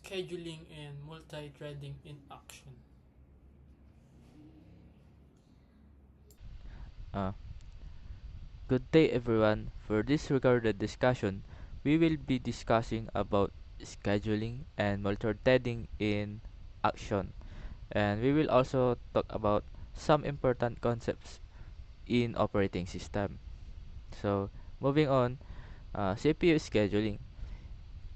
Scheduling and multi-threading in action. Uh, Good day everyone. For this recorded discussion, we will be discussing about scheduling and multi-threading in action. And we will also talk about some important concepts in operating system. So, moving on, CPU scheduling.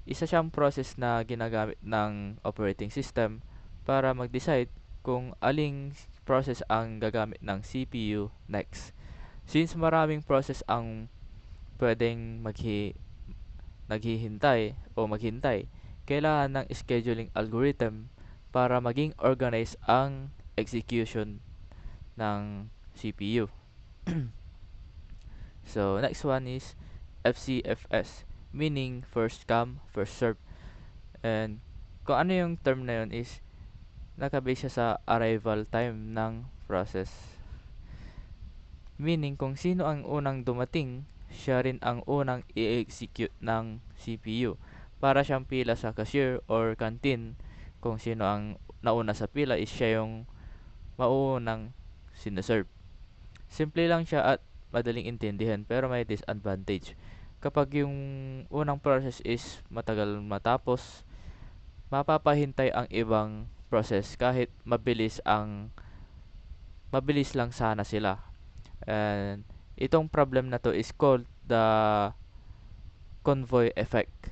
Isa siyang process na ginagamit ng operating system para mag-decide kung aling process ang gagamit ng CPU next. Since maraming process ang pwedeng naghihintay o maghintay, kailangan ng scheduling algorithm para maging organized ang execution ng CPU. So, next one is FCFS, meaning first come, first serve. And kung ano yung term na yun is nakabase siya sa arrival time ng process. Meaning kung sino ang unang dumating, siya rin ang unang i-execute ng CPU. Para siyang pila sa cashier or canteen, kung sino ang nauna sa pila is siya yung mauunang sineserve. Simple lang siya at madaling intindihan pero may disadvantage. Kapag yung unang process is matagal matapos, mapapahintay ang ibang process kahit mabilis lang sana sila. And itong problem na to is called the convoy effect.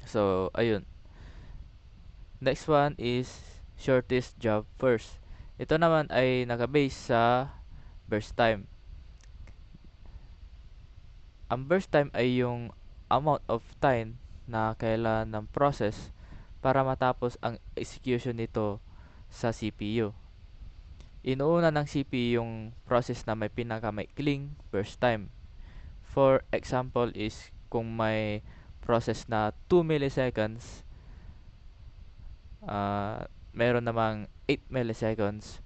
So, ayun. Next one is shortest job first. Ito naman ay nakabase sa burst time. Ang burst time ay yung amount of time na kailangan ng process para matapos ang execution nito sa CPU. Inuuna ng CPU yung process na may pinakamaikling burst time. For example is kung may process na 2 milliseconds, meron namang 8 milliseconds,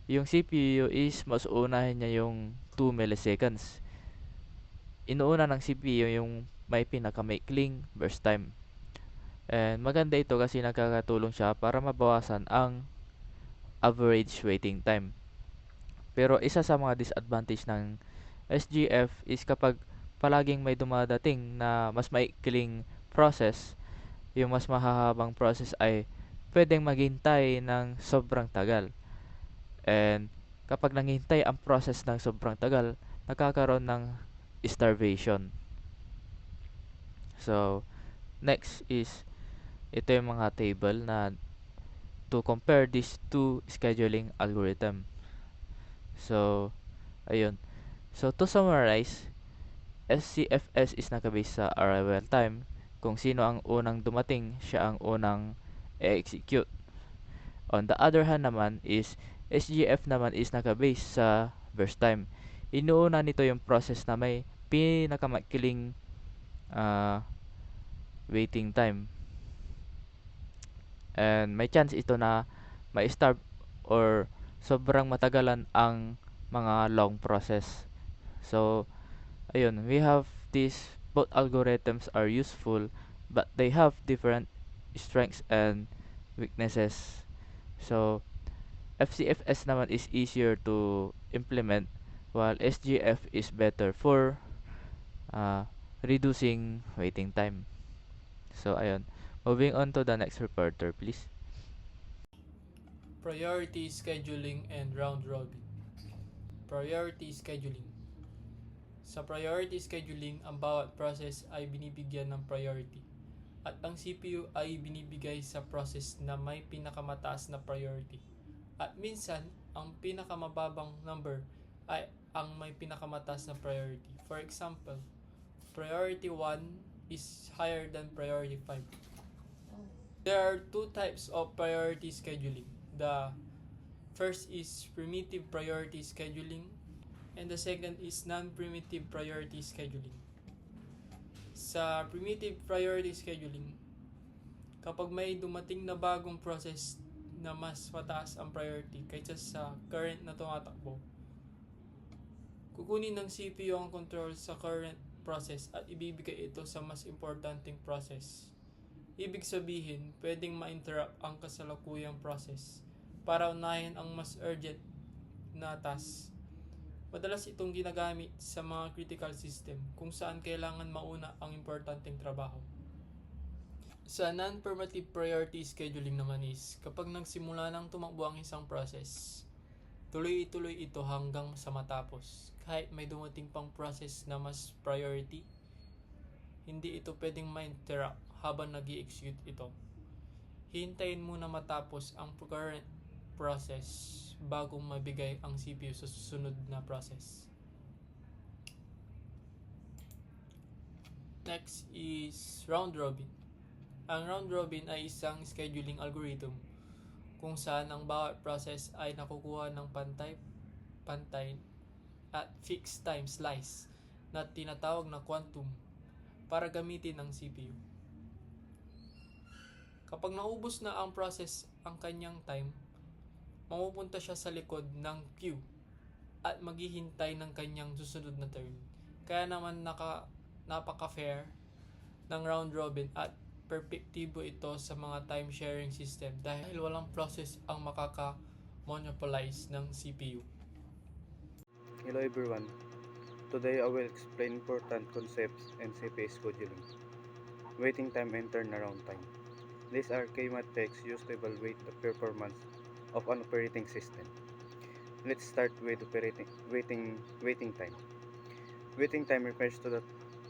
yung CPU is mas unahin niya yung 2 milliseconds. Inuuna ng CPU yung may pinakamaikling burst time. And maganda ito kasi nagkakatulong siya para mabawasan ang average waiting time. Pero isa sa mga disadvantage ng SGF is kapag palaging may dumadating na mas maikling process, yung mas mahahabang process ay pwedeng maghintay ng sobrang tagal. And kapag nanghintay ang process ng sobrang tagal, nakakaroon ng starvation. So, next is ito yung mga table na to compare these two scheduling algorithm. So, ayun. So, to summarize, SCFS is nakabase sa arrival time. Kung sino ang unang dumating, siya ang unang e-execute. On the other hand naman is SGF naman is nakabase sa burst time. Inuuna nito yung process na may pinakamakiling uh, waiting time. And may chance ito na ma-starve or sobrang matagalan ang mga long process. So, ayun, we have these both algorithms are useful but they have different strengths and weaknesses. So, FCFS naman is easier to implement while SGF is better for uh, reducing waiting time. So, ayun. Moving on to the next reporter, please. Priority scheduling and round robin. Priority scheduling. Sa priority scheduling, ang bawat process ay binibigyan ng priority. At ang CPU ay binibigay sa process na may pinakamataas na priority. At minsan, ang pinakamababang number ay ang may pinakamataas na priority. For example, priority 1 is higher than priority 5. There are two types of priority scheduling. The first is primitive priority scheduling and the second is non-primitive priority scheduling. Sa primitive priority scheduling, kapag may dumating na bagong process na mas mataas ang priority kaysa sa current na tumatakbo, kukunin ng CPU ang control sa current process at ibibigay ito sa mas importanteng process. Ibig sabihin, pwedeng ma-interrupt ang kasalukuyang process para unahin ang mas urgent na task. Madalas itong ginagamit sa mga critical system kung saan kailangan mauna ang importanteng trabaho. Sa non-permittive priority scheduling naman is, kapag nagsimula ng tumakbo ang isang process, tuloy-ituloy ito hanggang sa matapos. Kahit may dumating pang process na mas priority, hindi ito pwedeng ma-interrupt habang nag-i-execute ito. Hintayin muna matapos ang current process bago mabigay ang CPU sa susunod na process. Next is round robin. Ang round robin ay isang scheduling algorithm kung saan ang bawat process ay nakukuha ng pantay at fixed time slice na tinatawag na quantum para gamitin ng CPU. Kapag naubos na ang process ang kanyang time, mapupunta siya sa likod ng queue at maghihintay ng kanyang susunod na turn. Kaya naman napaka-fair ng round robin at perpektibo ito sa mga time sharing system dahil walang process ang makaka-monopolize ng CPU. Hello everyone. Today I will explain important concepts in CPU scheduling. Waiting time and turnaround time. These are key metrics used to evaluate the performance of an operating system. Let's start with waiting time. Waiting time refers to the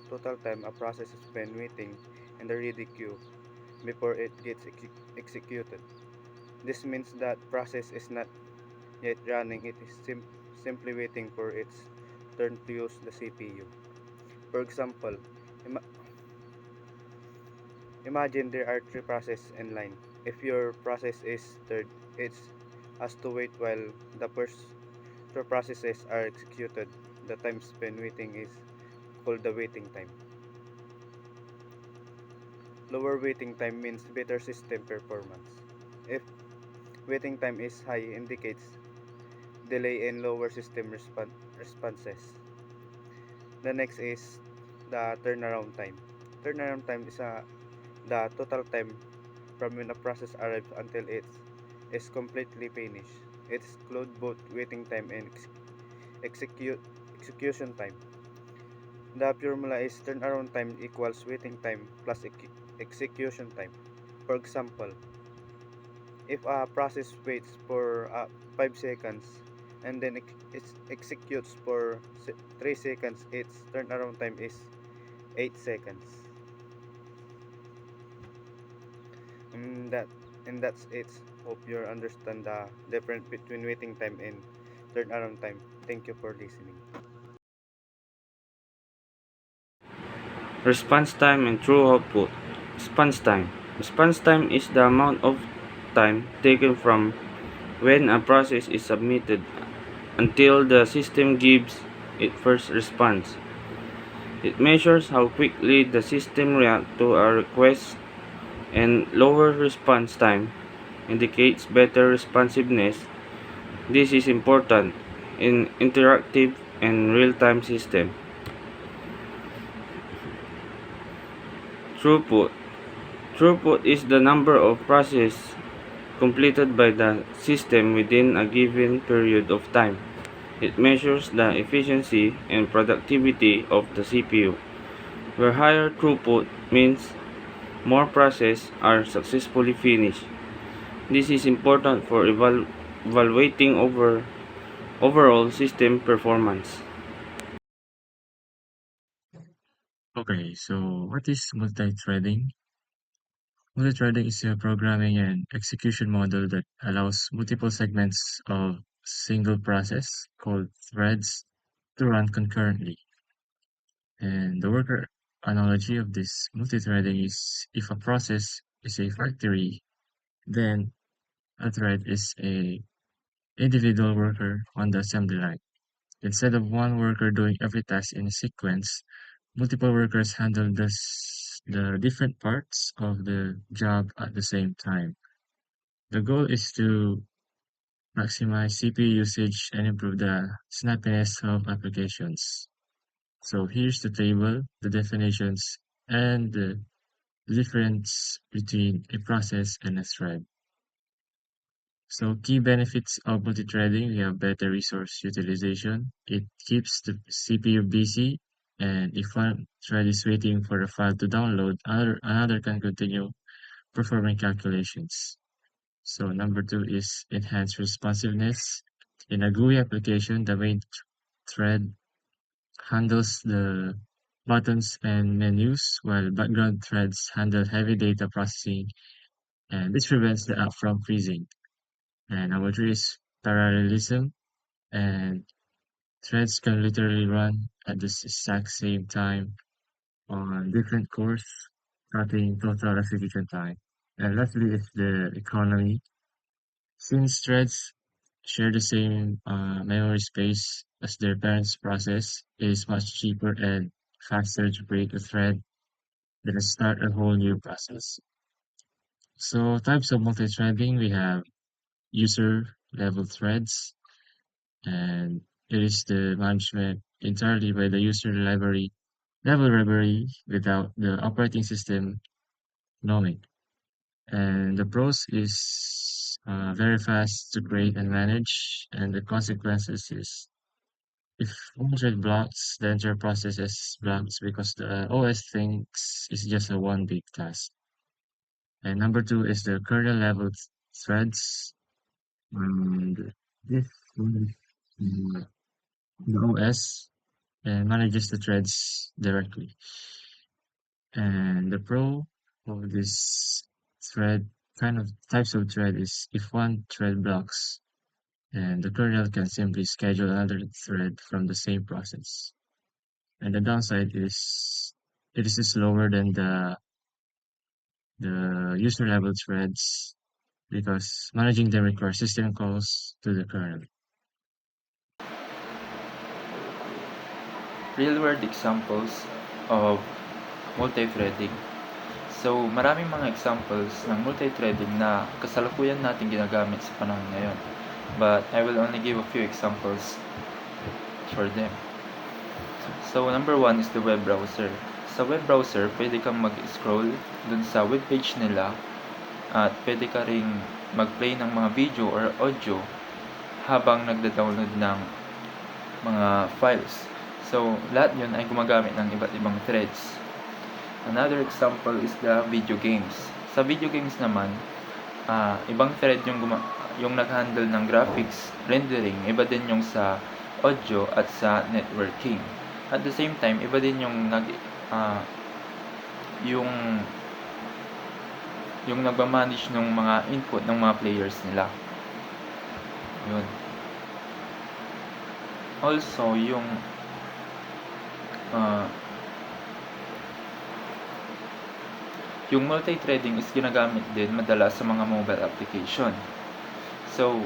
total time a process spends waiting in the ready queue before it gets executed. This means that process is not yet running, it is simply waiting for its turn to use the CPU. For example, imagine there are three processes in line. If your process is third, it has to wait while the first two processes are executed. The time spent waiting is called the waiting time. Lower waiting time means better system performance. If waiting time is high, indicates delay in lower system responses. The next is the turnaround time. Turnaround time is the total time from when a process arrives until it is completely finished. It includes both waiting time and execution time. The formula is turnaround time equals waiting time plus execution time. For example, if a process waits for 5 seconds and then it executes for 3 seconds, its turnaround time is 8 seconds. That's it. Hope you understand the difference between waiting time and turnaround time. Thank you for listening. Response time and true output. Response time. Response time is the amount of time taken from when a process is submitted until the system gives its first response. It measures how quickly the system reacts to a request, and lower response time indicates better responsiveness. This is important in interactive and real-time systems. Throughput. Throughput is the number of processes completed by the system within a given period of time. It measures the efficiency and productivity of the CPU, where higher throughput means more processes are successfully finished. This is important for evaluating overall system performance. Okay, so what is multi-threading? Multi-threading is a programming and execution model that allows multiple segments of single process called threads to run concurrently. And the worker analogy of this multi-threading is if a process is a factory, then a thread is a individual worker on the assembly line. Instead of one worker doing every task in a sequence, multiple workers handle the different parts of the job at the same time. The goal is to maximize CPU usage and improve the snappiness of applications. So here's the table, the definitions, and the the difference between a process and a thread. So key benefits of multithreading, we have better resource utilization. It keeps the CPU busy, and if one thread is waiting for a file to download, another can continue performing calculations. So number 2 is enhanced responsiveness. In a GUI application, the main thread handles the buttons and menus, while background threads handle heavy data processing, and this prevents the app from freezing. And number 3 is parallelism, and threads can literally run at the exact same time on different cores, cutting total execution time. And lastly is the economy. Since threads share the same memory space as their parents' process, it is much cheaper and faster to break a thread than to start a whole new process. So types of multi-threading, we have user level threads, and it is the management entirely by the user level library without the operating system knowing. And the pros is very fast to create and manage, and the consequences is if one thread blocks, the entire process is blocks because the OS thinks it's just a one big task. And number 2 is the kernel level threads. And this one is the OS and manages the threads directly. And the pro of this thread kind of types of thread is if one thread blocks, and the kernel can simply schedule another thread from the same process. And the downside is it is slower than the user level threads because managing them requires system calls to the kernel. Real-world examples of multithreading. So, maraming mga examples ng multithreading na kasalukuyan natin ginagamit sa panahon ngayon. But I will only give a few examples for them. So, number 1 is the web browser. Sa web browser, pwede kang mag-scroll dun sa webpage nila at pwede ka ring mag-play ng mga video or audio habang nagda-download ng mga files. So, lahat yun ay gumagamit ng iba't ibang threads. Another example is the video games. Sa video games naman, ibang thread yung nag-handle ng graphics, rendering, iba din yung sa audio at sa networking. At the same time, iba din yung yung nagmamanage ng mga input ng mga players nila. Yun. Also, yung multithreading is ginagamit din madalas sa mga mobile application. So,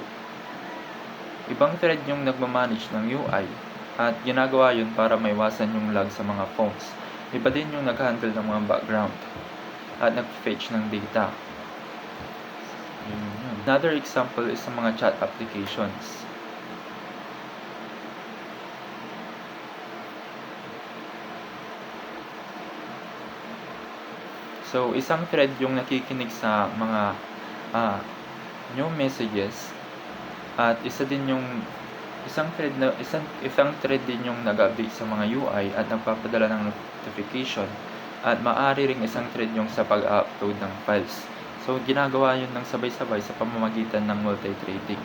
ibang thread yung nagmamanage ng UI at ginagawa yun para maiwasan yung lag sa mga phones. Iba din yung nag-handle ng mga background at nag-fetch ng data. Another example is sa mga chat applications. So, isang thread yung nakikinig sa mga new messages at isang thread din yung nag-update sa mga UI at nagpapadala ng notification at maaari ring isang thread yung sa pag-upload ng files. So, ginagawa yun ng sabay-sabay sa pamamagitan ng multithreading.